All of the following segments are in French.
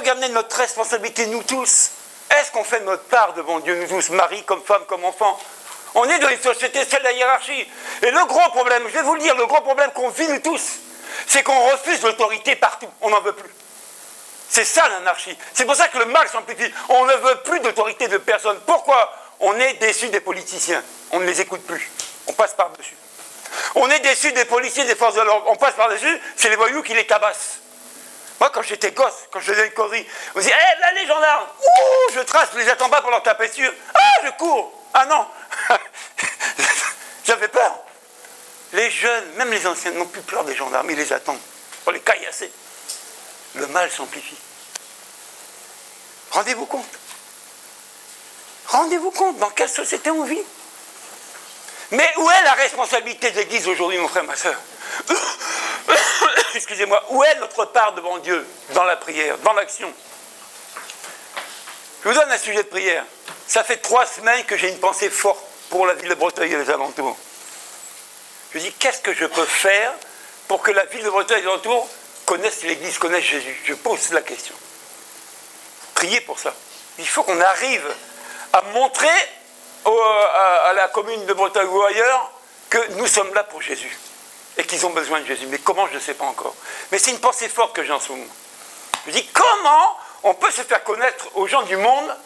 regardez notre responsabilité, nous tous. Est-ce qu'on fait notre part devant Dieu, nous tous, mari, comme femme, comme enfant? On est dans une société, c'est la hiérarchie. Et le gros problème, je vais vous le dire, le gros problème qu'on vit nous tous, c'est qu'on refuse l'autorité partout. On n'en veut plus. C'est ça l'anarchie. C'est pour ça que le mal s'amplifie. On ne veut plus d'autorité de personne. Pourquoi? On est déçu des politiciens. On ne les écoute plus. On passe par-dessus. On est déçu des policiers, des forces de l'ordre. On passe par-dessus, c'est les voyous qui les tabassent. Moi, quand j'étais gosse, quand je faisais une connerie, on me disait, hé, là, les gendarmes, ouh, je trace, je les attends pas pour leur taper dessus. Ah, je cours. Ah non. J'avais peur. Les jeunes, même les anciens, n'ont plus peur des gendarmes. Ils les attendent pour les caillasser. Le mal s'amplifie. Rendez-vous compte. Rendez-vous compte dans quelle société on vit. Mais où est la responsabilité de l'Église aujourd'hui, mon frère, ma soeur? Excusez-moi. Où est notre part devant Dieu, dans la prière, dans l'action? Je vous donne un sujet de prière. Ça fait 3 semaines que j'ai une pensée forte pour la ville de Breteuil et les alentours. Je dis, qu'est-ce que je peux faire pour que la ville de Breteuil et les alentours connaisse l'Église, connaisse Jésus? Je pose la question. Priez pour ça. Il faut qu'on arrive à montrer à la commune de Breteuil ou ailleurs que nous sommes là pour Jésus et qu'ils ont besoin de Jésus. Mais comment, je ne sais pas encore. Mais c'est une pensée forte que j'ai en ce moment. Je dis, comment on peut se faire connaître aux gens du monde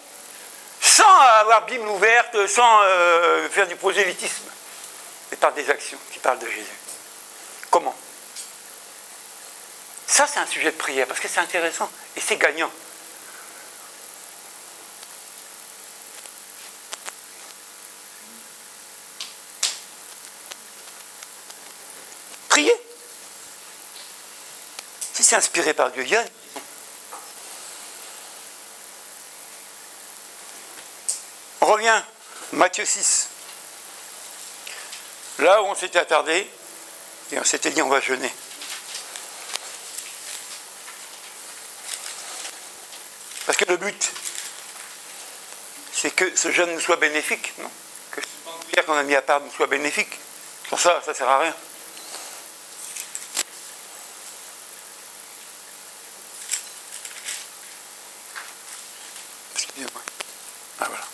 sans avoir Bible ouverte, sans faire du prosélytisme, mais par des actions qui parlent de Jésus? Comment? Ça, c'est un sujet de prière, parce que c'est intéressant et c'est gagnant. Priez. Si c'est inspiré par Dieu, il y a... On revient, Matthieu 6. Là où on s'était attardé, et on s'était dit on va jeûner. Parce que le but, c'est que ce jeûne nous soit bénéfique, non? Que ce bandoulière qu'on a mis à part nous soit bénéfique. Sans ça, ça ne sert à rien. Excusez-moi. Ah voilà.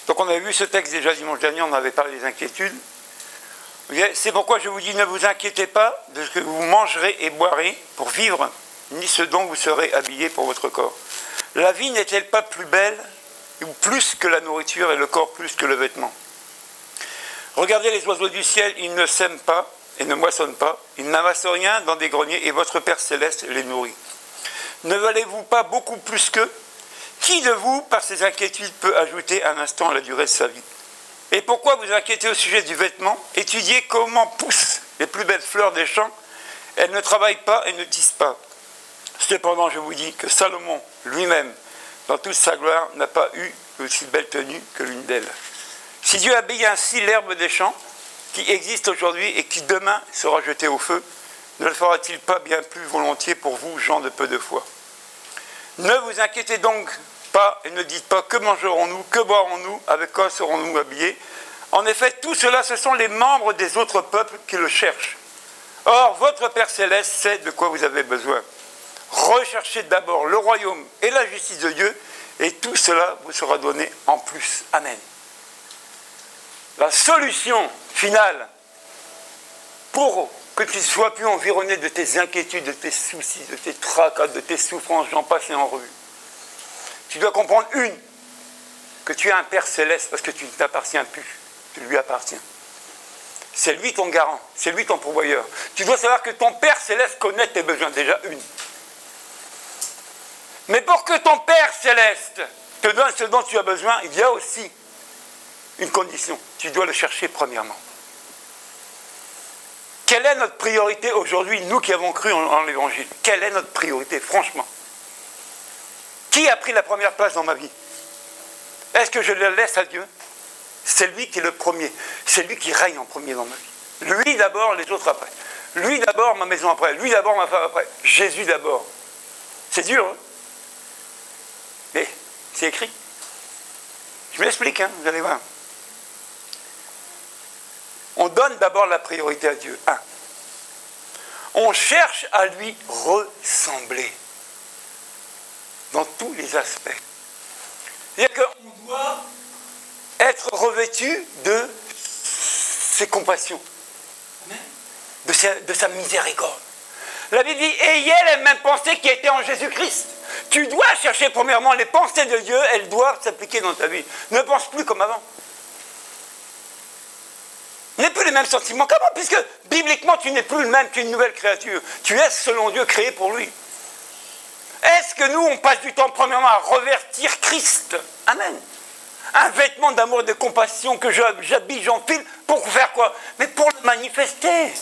Donc on avait vu ce texte déjà dimanche dernier, on avait parlé des inquiétudes. C'est pourquoi je vous dis, ne vous inquiétez pas de ce que vous mangerez et boirez pour vivre, ni ce dont vous serez habillés pour votre corps. La vie n'est-elle pas plus belle, ou plus que la nourriture, et le corps plus que le vêtement? Regardez les oiseaux du ciel, ils ne sèment pas et ne moissonnent pas, ils n'amassent rien dans des greniers, et votre Père céleste les nourrit. Ne valez-vous pas beaucoup plus qu'eux? Qui de vous, par ses inquiétudes, peut ajouter un instant à la durée de sa vie? Et pourquoi vous inquiétez au sujet du vêtement? Étudiez comment poussent les plus belles fleurs des champs. Elles ne travaillent pas et ne tissent pas. Cependant, je vous dis que Salomon lui-même, dans toute sa gloire, n'a pas eu aussi belle tenue que l'une d'elles. Si Dieu habille ainsi l'herbe des champs, qui existe aujourd'hui et qui demain sera jetée au feu, ne le fera-t-il pas bien plus volontiers pour vous, gens de peu de foi? Ne vous inquiétez donc pas et ne dites pas que mangerons-nous, que boirons-nous, avec quoi serons-nous habillés. En effet, tout cela, ce sont les membres des autres peuples qui le cherchent. Or, votre Père Céleste sait de quoi vous avez besoin. Recherchez d'abord le royaume et la justice de Dieu, et tout cela vous sera donné en plus. Amen. La solution finale pour que tu ne sois plus environné de tes inquiétudes, de tes soucis, de tes tracas, de tes souffrances, j'en passe et en revue. Tu dois comprendre que tu as un Père Céleste parce que tu ne t'appartiens plus, tu lui appartiens. C'est lui ton garant, c'est lui ton pourvoyeur. Tu dois savoir que ton Père Céleste connaît tes besoins, déjà une. Mais pour que ton Père Céleste te donne ce dont tu as besoin, il y a aussi une condition. Tu dois le chercher premièrement. Quelle est notre priorité aujourd'hui, nous qui avons cru en l'Évangile? Quelle est notre priorité, franchement? Qui a pris la première place dans ma vie? Est-ce que je le laisse à Dieu? C'est lui qui est le premier. C'est lui qui règne en premier dans ma vie. Lui d'abord, les autres après. Lui d'abord, ma maison après. Lui d'abord, ma femme après. Jésus d'abord. C'est dur, hein? C'est écrit. Je m'explique, hein, vous allez voir. On donne d'abord la priorité à Dieu. On cherche à lui ressembler dans tous les aspects. C'est-à-dire qu'on doit être revêtu de ses compassions, de sa miséricorde. La Bible dit, ayez les mêmes pensées qui étaient en Jésus-Christ. Tu dois chercher premièrement les pensées de Dieu, elles doivent s'appliquer dans ta vie. Ne pense plus comme avant. N'aie plus les mêmes sentiments qu'avant, puisque bibliquement tu n'es plus le même, tu es une nouvelle créature. Tu es selon Dieu créé pour lui. Est-ce que nous, on passe du temps premièrement à revêtir Christ? Amen. Un vêtement d'amour et de compassion que j'habille, j'enfile, pour faire quoi? Mais pour le manifester.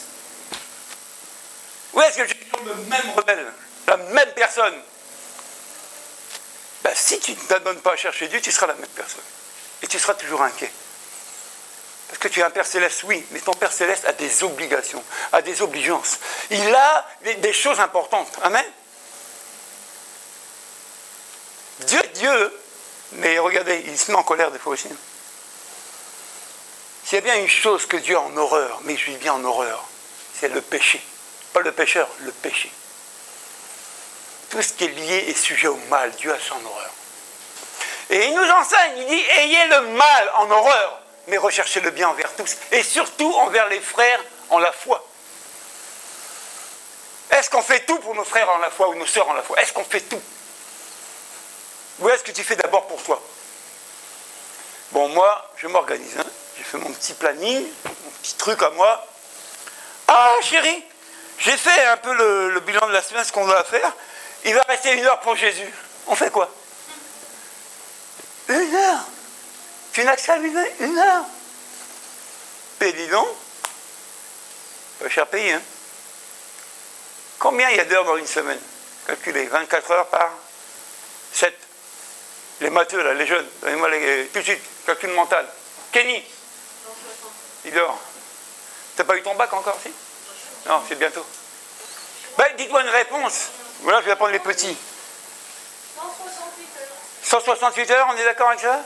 Où est-ce que j'ai le même rebelle, la même personne? Ben, si tu ne t'abonnes pas à chercher Dieu, tu seras la même personne. Et tu seras toujours inquiet. Parce que tu as un Père Céleste, oui, mais ton Père Céleste a des obligations, a des obligeances. Il a des choses importantes. Amen. Dieu est Dieu, mais regardez, il se met en colère des fois aussi. S'il y a bien une chose que Dieu a en horreur, mais je dis bien en horreur, c'est le péché. Pas le pécheur, le péché. Tout ce qui est lié et sujet au mal, Dieu a ça en horreur. Et il nous enseigne, il dit, ayez le mal en horreur, mais recherchez le bien envers tous, et surtout envers les frères en la foi. Est-ce qu'on fait tout pour nos frères en la foi ou nos sœurs en la foi? Est-ce qu'on fait tout? Ou est-ce que tu fais d'abord pour toi? Bon, moi, je m'organise. Hein. J'ai fait mon petit planning, mon petit truc à moi. Ah, chérie, j'ai fait un peu le bilan de la semaine, ce qu'on doit faire. Il va rester 1 heure pour Jésus. On fait quoi? 1 heure. Tu n'as que ça à lui donner? 1 heure. Et dis donc, pas cher payé, hein. Combien il y a d'heures dans une semaine? Calculez, 24 heures par 7. Les matheux, là, les jeunes, donnez-moi tout de suite, calcul mental. Kenny, il dort. T'as pas eu ton bac encore, si? Non, c'est bientôt. Ben, dites-moi une réponse. Voilà, je vais prendre les petits. 168 heures. 168 heures, on est d'accord avec ça?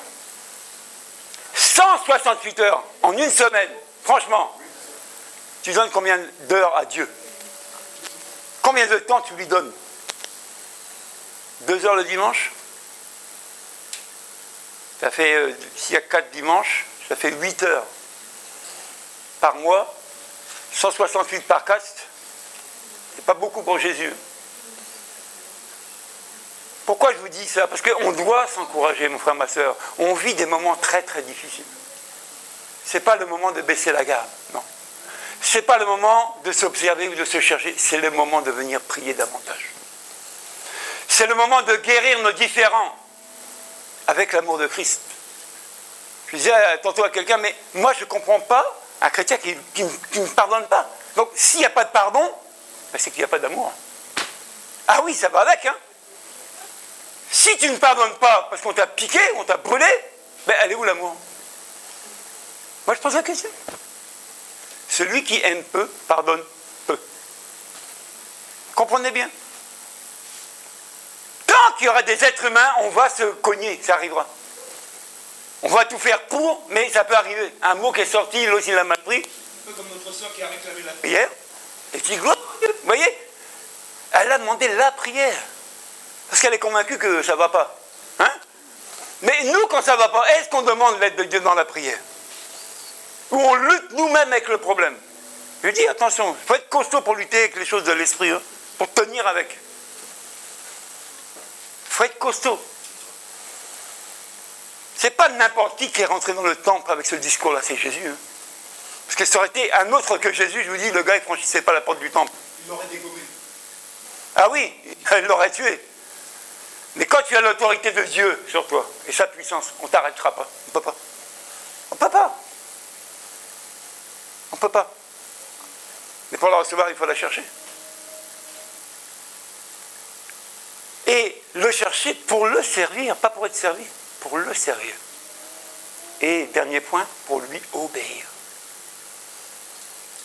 168 heures en une semaine. Franchement, tu donnes combien d'heures à Dieu? Combien de temps tu lui donnes? 2 heures le dimanche? Ça fait, s'il y a 4 dimanches, ça fait 8 heures par mois. 168 par 4, c'est pas beaucoup pour Jésus. Pourquoi je vous dis ça? Parce qu'on doit s'encourager, mon frère, ma soeur. On vit des moments très très difficiles. Ce n'est pas le moment de baisser la garde, non. Ce n'est pas le moment de s'observer ou de se chercher, c'est le moment de venir prier davantage. C'est le moment de guérir nos différends avec l'amour de Christ. Je disais tantôt à quelqu'un, mais moi je ne comprends pas un chrétien qui ne pardonne pas. Donc s'il n'y a pas de pardon, ben, c'est qu'il n'y a pas d'amour. Ah oui, ça va avec, hein. Si tu ne pardonnes pas parce qu'on t'a piqué, on t'a brûlé, ben elle est où l'amour? Moi je pose la question. Celui qui aime peu, pardonne peu. Comprenez bien. Tant qu'il y aura des êtres humains, on va se cogner, ça arrivera. On va tout faire pour, mais ça peut arriver. Un mot qui est sorti, l'autre il l'a mal pris. Un peu comme notre soeur qui a réclamé la Prière. Et qui gloire. Vous voyez? Elle a demandé la prière. Parce qu'elle est convaincue que ça ne va pas. Hein? Mais nous, quand ça ne va pas, est-ce qu'on demande l'aide de Dieu dans la prière? Ou on lutte nous-mêmes avec le problème? Je dis attention, il faut être costaud pour lutter avec les choses de l'esprit, hein, pour tenir avec. Il faut être costaud. C'est pas n'importe qui est rentré dans le temple avec ce discours-là, c'est Jésus. Hein. Parce que ça aurait été un autre que Jésus, je vous dis, le gars, il ne franchissait pas la porte du temple. Il l'aurait dégommé. Ah oui, il l'aurait tué. Mais quand tu as l'autorité de Dieu sur toi, et sa puissance, on ne t'arrêtera pas. On ne peut pas. On ne peut pas. On ne peut pas. Mais pour la recevoir, il faut la chercher. Et le chercher pour le servir, pas pour être servi, pour le servir. Et dernier point, pour lui obéir.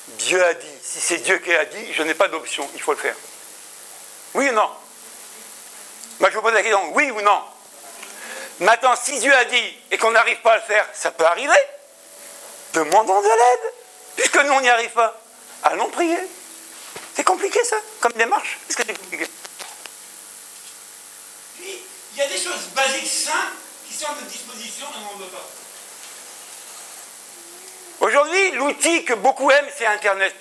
Dieu a dit, si c'est Dieu qui a dit, je n'ai pas d'option, il faut le faire. Oui ou non? Moi je vous pose la question, oui ou non? Maintenant, si Dieu a dit et qu'on n'arrive pas à le faire, ça peut arriver. Demandons de l'aide. Puisque nous, on n'y arrive pas, allons prier. C'est compliqué, ça, comme démarche. Est-ce que c'est compliqué? Puis, il y a des choses basiques, simples, qui sont à notre disposition et on ne veut pas. Aujourd'hui, l'outil que beaucoup aiment, c'est Internet.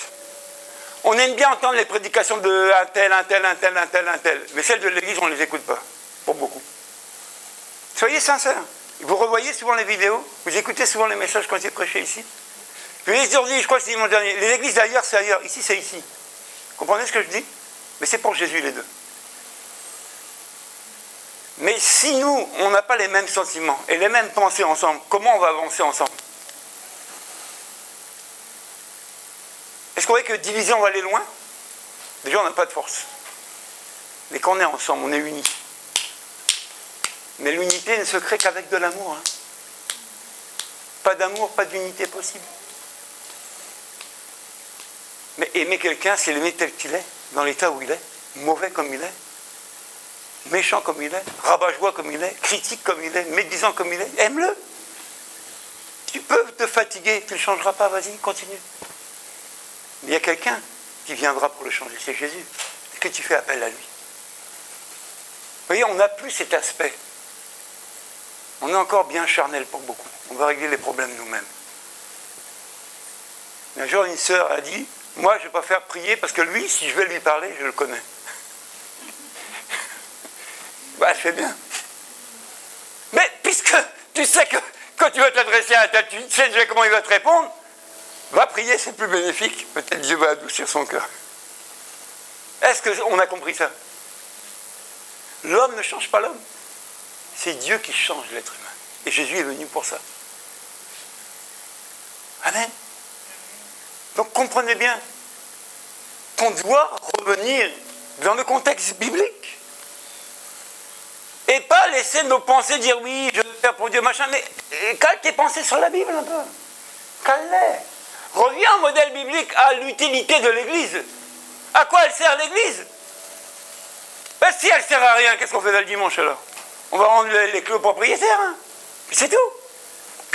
On aime bien entendre les prédications de un tel. Mais celles de l'Église, on ne les écoute pas. Pour beaucoup. Soyez sincères. Vous revoyez souvent les vidéos, vous écoutez souvent les messages quand c'est prêché ici. Je l'ai dit, je crois que c'est dimanche dernier. Les églises d'ailleurs, c'est ailleurs. Ici, c'est ici. Vous comprenez ce que je dis? Mais c'est pour Jésus, les deux. Mais si nous, on n'a pas les mêmes sentiments et les mêmes pensées ensemble, comment on va avancer ensemble? Est-ce qu'on voit que diviser, on va aller loin? Déjà, on n'a pas de force. Mais quand on est ensemble, on est unis. Mais l'unité ne se crée qu'avec de l'amour. Hein. Pas d'amour, pas d'unité possible. Mais aimer quelqu'un, c'est l'aimer tel qu'il est, dans l'état où il est, mauvais comme il est, méchant comme il est, rabat-joie comme il est, critique comme il est, médisant comme il est, aime-le. Tu peux te fatiguer, tu ne le changeras pas, vas-y, continue. Mais il y a quelqu'un qui viendra pour le changer, c'est Jésus. Est-ce que tu fais appel à lui? Vous voyez, on n'a plus cet aspect. On est encore bien charnel pour beaucoup. On va régler les problèmes nous-mêmes. Un jour, une sœur a dit, moi, je ne vais pas faire prier parce que lui, si je vais lui parler, je le connais. Bah, c'est bien. Mais puisque tu sais que quand tu vas t'adresser à un tel, tu sais déjà comment il va te répondre, va prier, c'est plus bénéfique. Peut-être Dieu va adoucir son cœur. Est-ce qu'on a compris ça? L'homme ne change pas l'homme. C'est Dieu qui change l'être humain. Et Jésus est venu pour ça. Amen. Donc comprenez bien qu'on doit revenir dans le contexte biblique. Et pas laisser nos pensées dire oui, je veux faire pour Dieu, machin, mais cale tes pensées sur la Bible un peu. Cale-les. Reviens au modèle biblique, à l'utilité de l'Église. À quoi elle sert l'Église? Ben, si elle ne sert à rien, qu'est-ce qu'on fait le dimanche alors? On va rendre les clés aux propriétaires. Hein. C'est tout.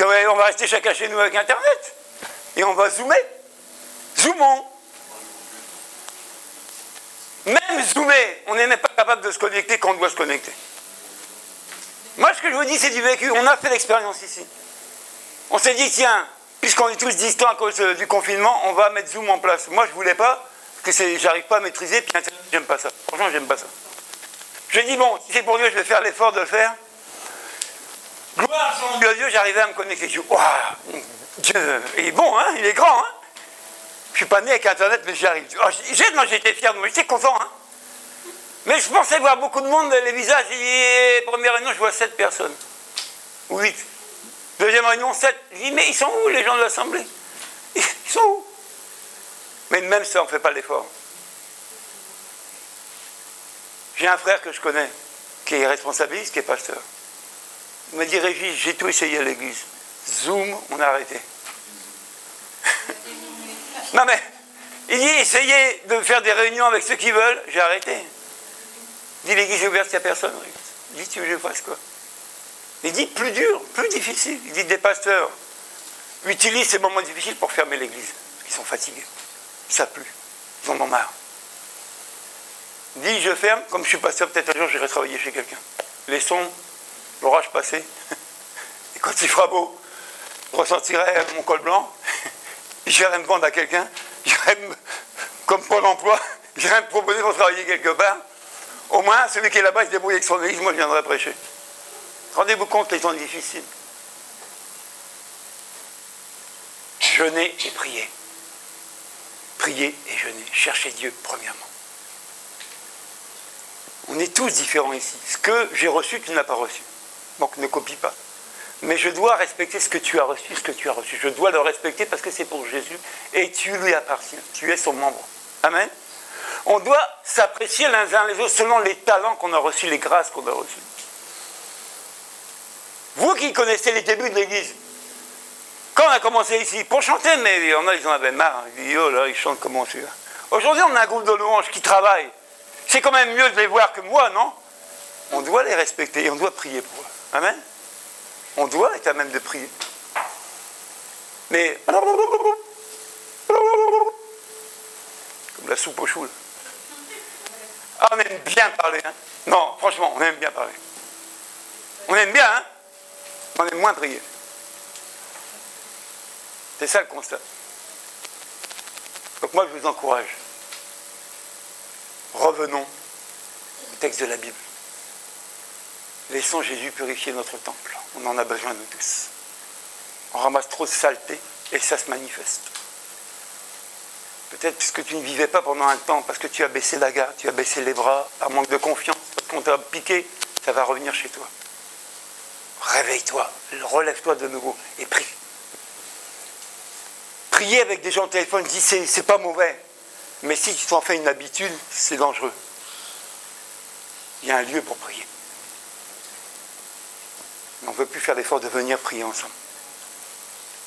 On va rester chacun chez nous avec Internet. Et on va zoomer. Zoomons. Même zoomer, on n'est même pas capable de se connecter quand on doit se connecter. Moi, ce que je vous dis, c'est du vécu. On a fait l'expérience ici. On s'est dit, tiens, puisqu'on est tous distants à cause du confinement, on va mettre Zoom en place. Moi, je ne voulais pas, parce que j'arrive pas à maîtriser, puis Internet, j'aime pas ça. Franchement, j'aime pas ça. Je dis, bon, si c'est pour Dieu, je vais faire l'effort de le faire. Gloire à Dieu, j'arrivais à me connecter. Je dis, waouh, Dieu, il est bon, hein, il est grand. Hein. Je ne suis pas né avec Internet, mais j'y arrive. Oh, j'étais fier de moi, j'étais content. Hein. Mais je pensais voir beaucoup de monde, les visages. Et première réunion, je vois 7 personnes. Ou 8. Deuxième réunion, 7. Je dis, mais ils sont où les gens de l'Assemblée? Ils sont où? Mais même ça, on ne fait pas l'effort. J'ai un frère que je connais, qui est responsabiliste, qui est pasteur. Il m'a dit, Régis, j'ai tout essayé à l'église. Zoom, on a arrêté. Non mais, il dit, essayez de faire des réunions avec ceux qui veulent, j'ai arrêté. Il dit, l'église est ouverte, il n'y a personne. Il dit, tu veux que je fasse quoi? Il dit, plus dur, plus difficile. Il dit, des pasteurs utilisent ces moments difficiles pour fermer l'église. Parce qu'ils sont fatigués. Ça pue. Ils en ont marre. Il dit, je ferme, comme je suis pasteur, peut-être un jour j'irai travailler chez quelqu'un. Laissons l'orage passer. Et quand il fera beau, je ressentirai mon col blanc. J'irai me vendre à quelqu'un. Comme Pôle emploi, j'irai me proposer pour travailler quelque part. Au moins, celui qui est là-bas, il se débrouille avec son église, moi je viendrai prêcher. Rendez-vous compte les temps difficiles. Jeûner et prier. Prier et jeûner. Cherchez Dieu, premièrement. On est tous différents ici. Ce que j'ai reçu, tu n'as pas reçu. Donc ne copie pas. Mais je dois respecter ce que tu as reçu, ce que tu as reçu. Je dois le respecter parce que c'est pour Jésus et tu lui appartiens. Tu es son membre. Amen. On doit s'apprécier l'un les autres selon les talents qu'on a reçus, les grâces qu'on a reçues. Vous qui connaissez les débuts de l'Église, quand on a commencé ici, pour chanter, mais il y en a, ils en avaient marre. Ils disent, oh là, ils chantent comment celui-là. Aujourd'hui, on a un groupe de louanges qui travaille. C'est quand même mieux de les voir que moi, non? On doit les respecter et on doit prier pour eux. Amen. On doit être à même de prier. Mais comme la soupe aux choux. Ah, on aime bien parler, hein. Non, franchement, on aime bien parler. On aime bien, hein. On aime moins prier. C'est ça le constat. Donc moi, je vous encourage. Revenons au texte de la Bible. Laissons Jésus purifier notre temple. On en a besoin, nous tous. On ramasse trop de saleté et ça se manifeste. Peut-être puisque tu ne vivais pas pendant un temps, parce que tu as baissé la garde, tu as baissé les bras, par manque de confiance, parce qu'on t'a piqué, ça va revenir chez toi. Réveille-toi, relève-toi de nouveau et prie. Prier avec des gens au téléphone, dis c'est pas mauvais. Mais si tu t'en fais une habitude, c'est dangereux. Il y a un lieu pour prier. Mais on ne veut plus faire l'effort de venir prier ensemble.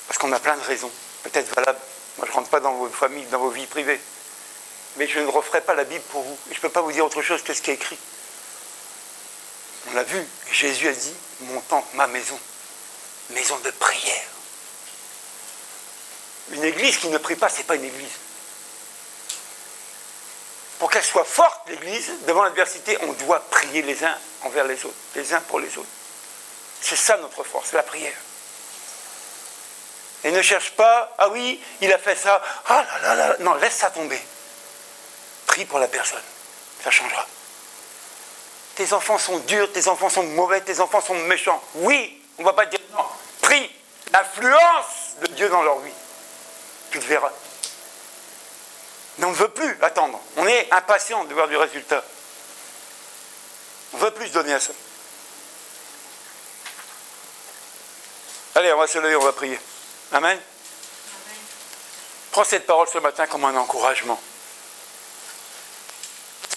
Parce qu'on a plein de raisons, peut-être valables. Moi, je ne rentre pas dans vos familles, dans vos vies privées. Mais je ne referai pas la Bible pour vous. Et je ne peux pas vous dire autre chose que ce qui est écrit. On l'a vu, Jésus a dit, mon temple, ma maison, maison de prière. Une église qui ne prie pas, ce n'est pas une église. Pour qu'elle soit forte, l'église, devant l'adversité, on doit prier les uns envers les autres, les uns pour les autres. C'est ça notre force, la prière. Et ne cherche pas, ah oui, il a fait ça, ah là là là, non, laisse ça tomber. Prie pour la personne, ça changera. Tes enfants sont durs, tes enfants sont mauvais, tes enfants sont méchants. Oui, on ne va pas dire non. Prie l'influence de Dieu dans leur vie. Tu le verras. Mais on ne veut plus attendre. On est impatient de voir du résultat. On veut plus donner à ça. Allez, on va se lever, on va prier. Amen. Amen. Prends cette parole ce matin comme un encouragement.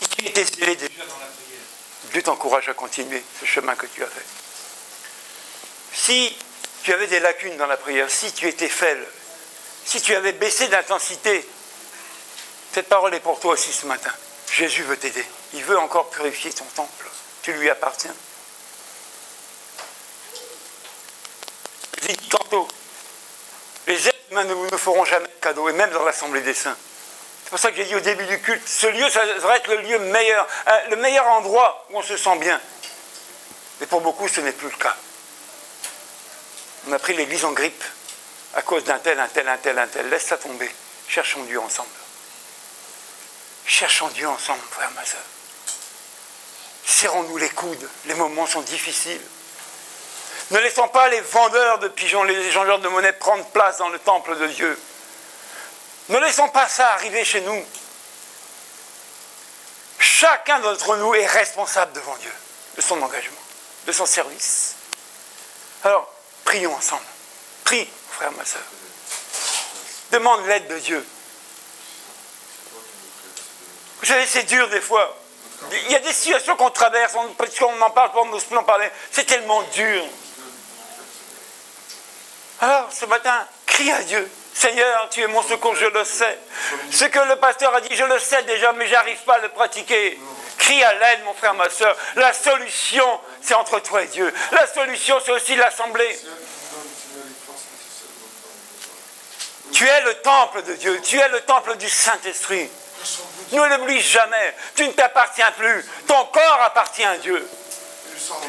Si tu étais zélé déjà dans la prière, Dieu t'encourage à continuer ce chemin que tu as fait. Si tu avais des lacunes dans la prière, si tu étais faible, si tu avais baissé d'intensité, cette parole est pour toi aussi ce matin. Jésus veut t'aider. Il veut encore purifier ton temple. Tu lui appartiens. Je l'ai dit tantôt, les êtres humains ne vous ne feront jamais de cadeau, et même dans l'Assemblée des Saints. C'est pour ça que j'ai dit au début du culte, ce lieu, ça devrait être le meilleur endroit où on se sent bien. Mais pour beaucoup, ce n'est plus le cas. On a pris l'église en grippe à cause d'un tel, un tel, un tel, un tel. Laisse ça tomber. Cherchons Dieu ensemble. Cherchons Dieu ensemble, frère, ma soeur. Serrons-nous les coudes. Les moments sont difficiles. Ne laissons pas les vendeurs de pigeons, les échangeurs de monnaie prendre place dans le temple de Dieu. Ne laissons pas ça arriver chez nous. Chacun d'entre nous est responsable devant Dieu de son engagement, de son service. Alors, prions ensemble. Prie, frère, ma soeur. Demande l'aide de Dieu. Vous savez, c'est dur des fois. Il y a des situations qu'on traverse, parce qu'on en parle, on n'ose plus en parler. C'est tellement dur. Alors, ce matin, crie à Dieu. Seigneur, tu es mon secours, je le sais. Ce que le pasteur a dit, je le sais déjà, mais je n'arrive pas à le pratiquer. Crie à l'aide, mon frère, ma soeur. La solution, c'est entre toi et Dieu. La solution, c'est aussi l'assemblée. Tu es le temple de Dieu. Tu es le temple du Saint-Esprit. Ne l'oublie jamais. Tu ne t'appartiens plus. Ton corps appartient à Dieu.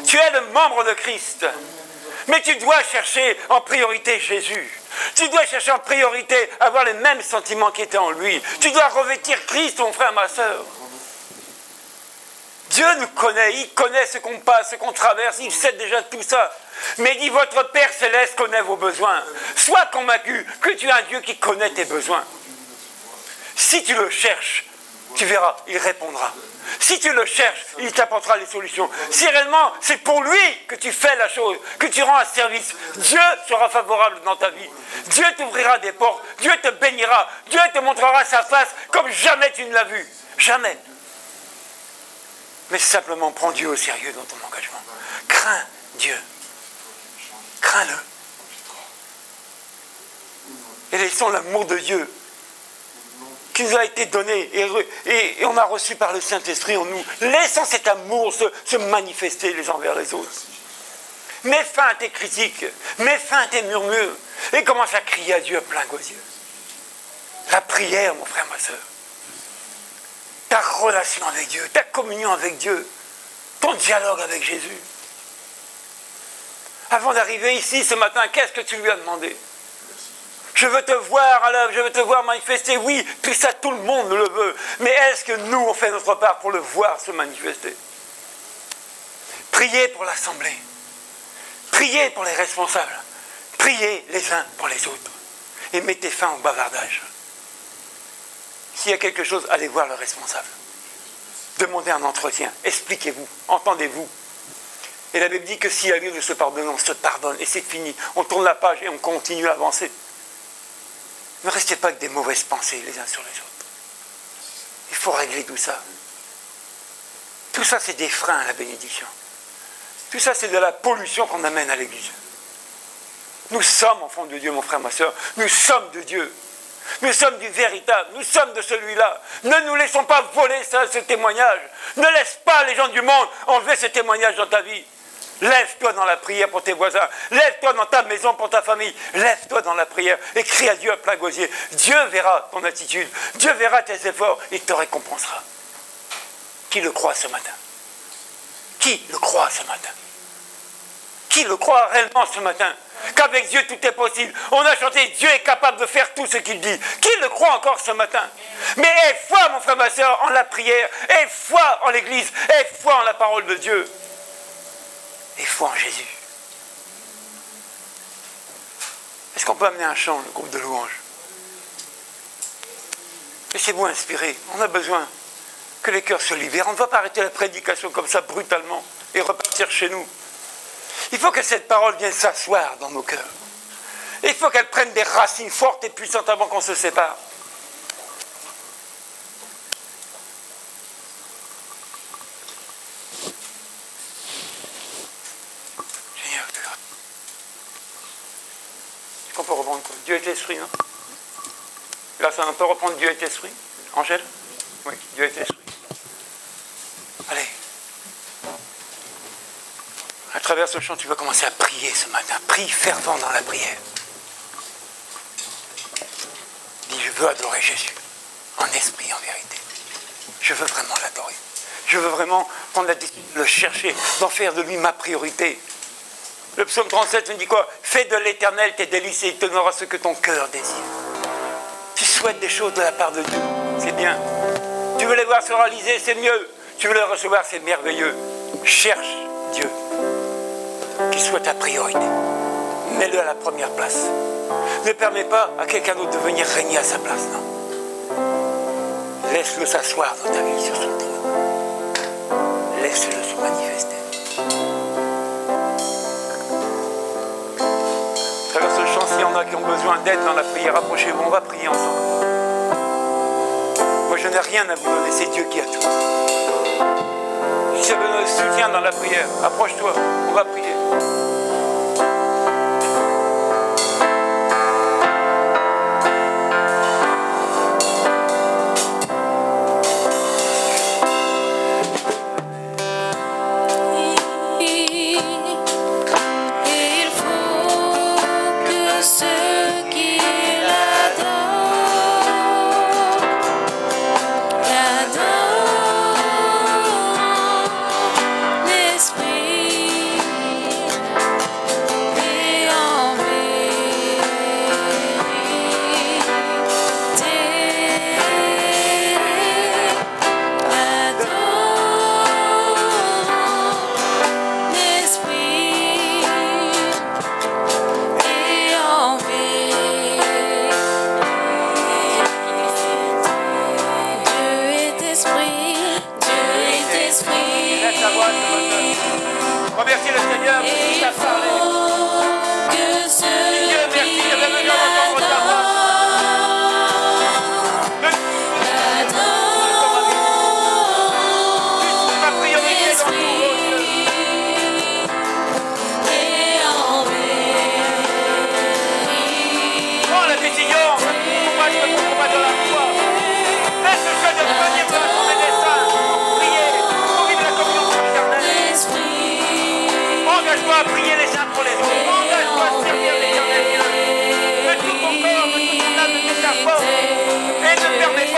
Tu es le membre de Christ. Mais tu dois chercher en priorité Jésus. Tu dois chercher en priorité avoir les mêmes sentiments qui étaient en lui. Tu dois revêtir Christ, mon frère, ma soeur. Dieu nous connaît, il connaît ce qu'on passe, ce qu'on traverse, il sait déjà tout ça. Mais il dit, votre Père Céleste connaît vos besoins. Sois convaincu que tu as un Dieu qui connaît tes besoins. Si tu le cherches, tu verras, il répondra. Si tu le cherches, il t'apportera les solutions. Si réellement c'est pour lui que tu fais la chose, que tu rends un service, Dieu sera favorable dans ta vie. Dieu t'ouvrira des portes, Dieu te bénira, Dieu te montrera sa face comme jamais tu ne l'as vu. Jamais. Mais simplement prends Dieu au sérieux dans ton engagement. Crains Dieu. Crains-le. Et laissons l'amour de Dieu qui nous a été donné et on a reçu par le Saint-Esprit en nous. Laissons cet amour se manifester les uns vers les autres. Mets fin à tes critiques. Mets fin à tes murmures. Et commence à crier à Dieu à plein gosier. La prière, mon frère, ma soeur. Ta relation avec Dieu, ta communion avec Dieu, ton dialogue avec Jésus. Avant d'arriver ici ce matin, qu'est-ce que tu lui as demandé? Je veux te voir à l'œuvre, je veux te voir manifester. Oui, tout ça, tout le monde le veut. Mais est-ce que nous, on fait notre part pour le voir se manifester? Priez pour l'Assemblée. Priez pour les responsables. Priez les uns pour les autres. Et mettez fin au bavardage. S'il y a quelque chose, allez voir le responsable. Demandez un entretien. Expliquez-vous. Entendez-vous. Et la Bible dit que s'il y a lieu de se pardonner, on se pardonne. Et c'est fini. On tourne la page et on continue à avancer. Ne restez pas avec des mauvaises pensées les uns sur les autres. Il faut régler tout ça. Tout ça, c'est des freins à la bénédiction. Tout ça, c'est de la pollution qu'on amène à l'Église. Nous sommes enfants de Dieu, mon frère, ma soeur. Nous sommes de Dieu. Nous sommes du véritable. Nous sommes de celui-là. Ne nous laissons pas voler ça, ce témoignage. Ne laisse pas les gens du monde enlever ce témoignage dans ta vie. Lève-toi dans la prière pour tes voisins. Lève-toi dans ta maison pour ta famille. Lève-toi dans la prière et crie à Dieu à plein gosier. Dieu verra ton attitude. Dieu verra tes efforts et te récompensera. Qui le croit ce matin? Qui le croit ce matin? Qui le croit réellement ce matin? Qu'avec Dieu tout est possible. On a chanté Dieu est capable de faire tout ce qu'il dit. Qui le croit encore ce matin? Mais aie foi, mon frère, ma soeur, en la prière. Aie foi en l'Église. Aie foi en la parole de Dieu. Aie foi en Jésus. Est-ce qu'on peut amener un chant, le groupe de louanges? Laissez-vous inspirer. On a besoin que les cœurs se libèrent. On ne va pas arrêter la prédication comme ça brutalement et repartir chez nous. Il faut que cette parole vienne s'asseoir dans nos cœurs. Il faut qu'elle prenne des racines fortes et puissantes avant qu'on se sépare. Seigneur, est-ce qu'on peut reprendre quoi? Dieu est esprit, non? Là, ça, on peut reprendre Dieu est esprit? Angèle? Oui, Dieu est esprit. Allez. À travers ce chant, tu vas commencer à prier ce matin. Prie fervent dans la prière. Dis, je veux adorer Jésus, en esprit, en vérité. Je veux vraiment l'adorer. Je veux vraiment prendre la décision de le chercher, d'en faire de lui ma priorité. Le psaume 37 nous dit quoi? Fais de l'Éternel tes délices et il te donnera ce que ton cœur désire. Tu souhaites des choses de la part de Dieu, c'est bien. Tu veux les voir se réaliser, c'est mieux. Tu veux les recevoir, c'est merveilleux. Cherche Dieu. Qu'il soit ta priorité. Mets-le à la première place. Ne permets pas à quelqu'un d'autre de venir régner à sa place, non. Laisse-le s'asseoir dans ta vie sur son trône. Laisse-le se manifester. À travers ce chant, s'il y en a qui ont besoin d'aide dans la prière, approchez-vous, on va prier ensemble. Moi, je n'ai rien à vous donner, c'est Dieu qui a tout. Si tu as besoin de soutien dans la prière, approche-toi, on va prier. L'esprit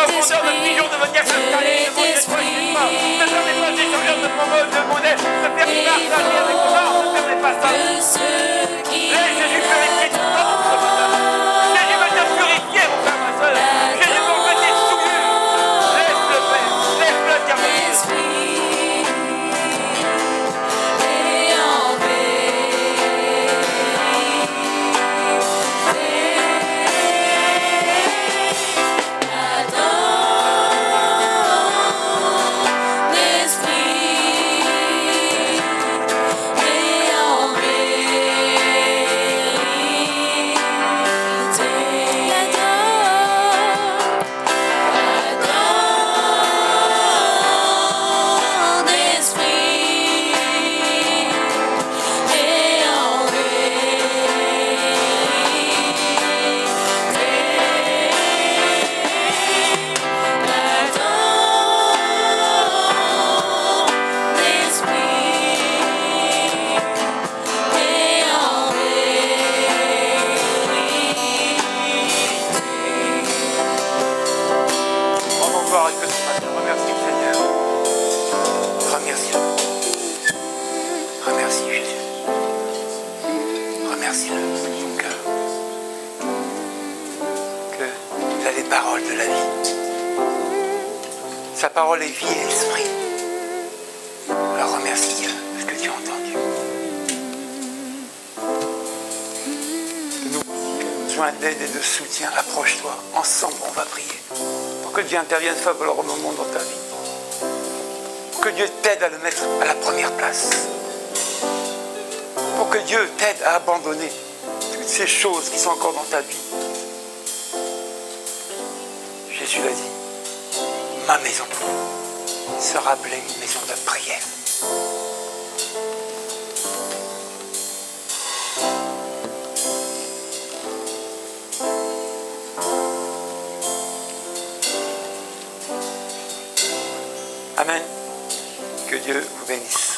profondeur de petit jour de venir s'installer, de monter sur le pas. Ne permets pas d'échanger de monnaie, ne permets pas ça, avec toi, ne permets pas ça. Laisse Jésus purifier tout le temps, mon frère, ma soeur. Jésus va te purifier, mon frère, ma soeur. Jésus va enlever tes souillures. Laisse-le faire, laisse-le intervenir. Sa parole est vie et esprit. Alors remercie Dieu de ce que tu as entendu. Nous avons besoin d'aide et de soutien. Approche-toi. Ensemble, on va prier. Pour que Dieu intervienne favorablement dans ta vie. Pour que Dieu t'aide à le mettre à la première place. Pour que Dieu t'aide à abandonner toutes ces choses qui sont encore dans ta vie. Jésus l'a dit. Ma maison sera appelée une maison de prière. Amen. Que Dieu vous bénisse.